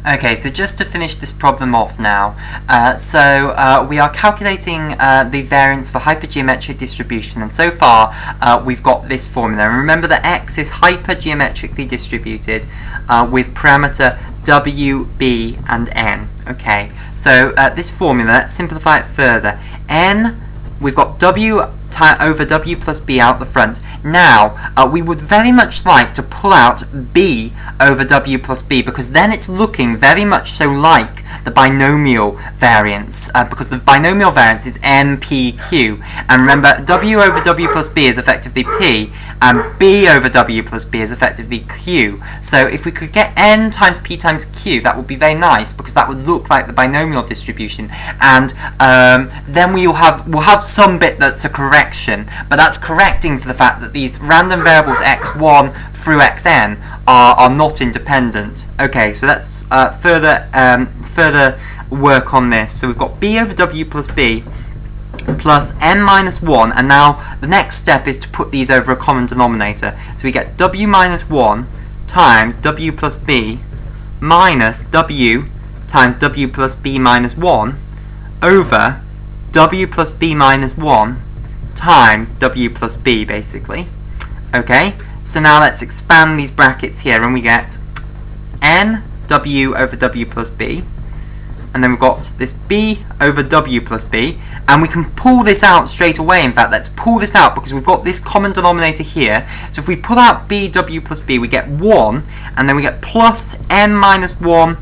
Okay, so just to finish this problem off now, we are calculating the variance for hypergeometric distribution, and so far we've got this formula. And remember that x is hypergeometrically distributed with parameter w, b, and n. Okay, so this formula, let's simplify it further. N, we've got w over w plus b out the front. Now, we would very much like to pull out b over w plus b, because then it's looking very much so like the binomial variance, because the binomial variance is npq. And remember, w over w plus b is effectively p, and b over w plus b is effectively q. So if we could get n times p times q, that would be very nice, because that would look like the binomial distribution. And then we'll have some bit that's a correction, but that's correcting for the fact that these random variables x1 through xn are not independent. Okay, so let's further work on this. So we've got b over w plus b plus n minus 1, and now the next step is to put these over a common denominator. So we get w minus 1 times w plus b minus w times w plus b minus 1 over w plus b minus 1 times w plus b, basically. Okay, so now let's expand these brackets here, and we get n w over w plus b, and then we've got this b over w plus b, and we can pull this out straight away. In fact, let's pull this out because we've got this common denominator here. So if we pull out b w plus b, we get 1, and then we get plus n minus 1.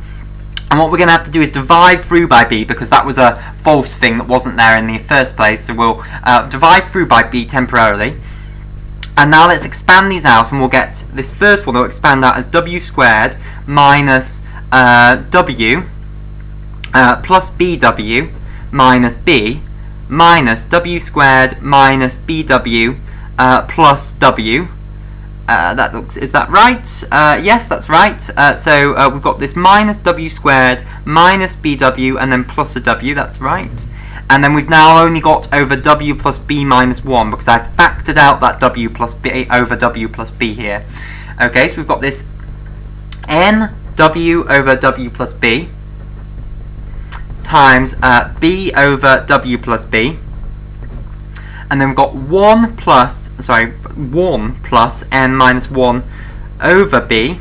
And what we're going to have to do is divide through by b, because that was a false thing that wasn't there in the first place. So we'll divide through by b temporarily. And now let's expand these out, and we'll get this first one that will expand out as w squared minus w plus bw minus b minus w squared minus bw plus w. Is that right? Yes, that's right. So we've got this minus w squared minus bw and then plus a w, that's right. And then we've now only got over w plus b minus 1, because I've factored out that w plus b over w plus b here. Okay, so we've got this n w over w plus b times b over w plus b. And then we've got 1 plus n minus 1 over b.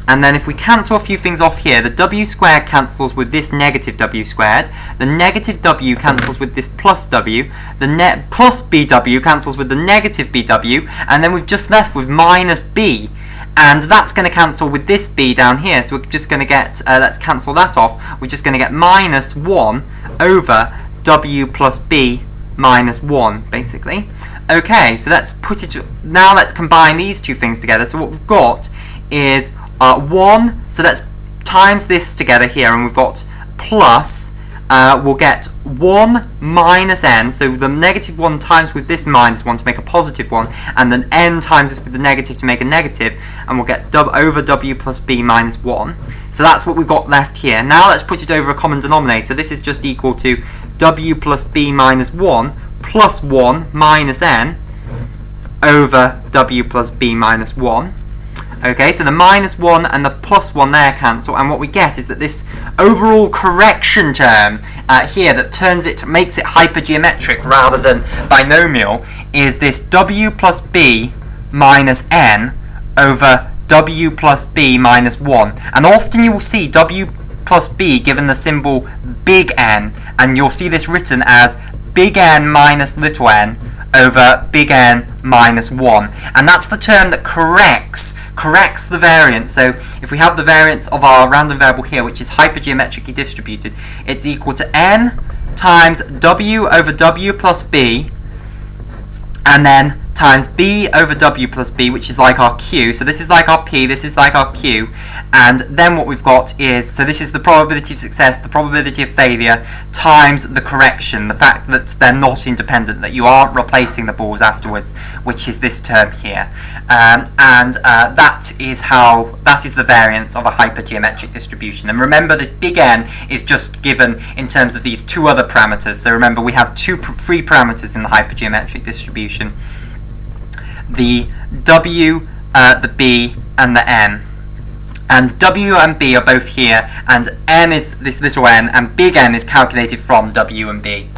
And then if we cancel a few things off here, the w squared cancels with this negative w squared, the negative w cancels with this plus w, the net plus bw cancels with the negative bw, and then we've just left with minus b. And that's going to cancel with this b down here, so we're just going to get, let's cancel that off, we're just going to get minus 1 over w plus b minus 1, basically. Okay, so let's put it, now let's combine these two things together. So what we've got is 1, so let's times this together here, and we've got plus, we'll get 1 minus n, so the negative 1 times with this minus 1 to make a positive 1, and then n times this with the negative to make a negative, and we'll get over w plus b minus 1. So that's what we've got left here. Now let's put it over a common denominator. This is just equal to w plus b minus 1 plus 1 minus n over w plus b minus 1. Okay, so the minus 1 and the plus 1 there cancel, and what we get is that this overall correction term here that makes it hypergeometric rather than binomial is this w plus b minus n over w plus b minus 1. And often you will see w plus b given the symbol big N, and you'll see this written as big N minus little n over big N minus 1. And that's the term that corrects the variance. So if we have the variance of our random variable here, which is hypergeometrically distributed, it's equal to n times w over w plus b, and then times b over w plus b, which is like our q. So this is like our p, this is like our q. And then what we've got is, so this is the probability of success, the probability of failure, times the correction, the fact that they're not independent, that you aren't replacing the balls afterwards, which is this term here. That is the variance of a hypergeometric distribution. And remember, this big N is just given in terms of these two other parameters. So remember, we have three parameters in the hypergeometric distribution: the w, the b, and the n. and W and B are both here, and n is this little n, and big N is calculated from W and B.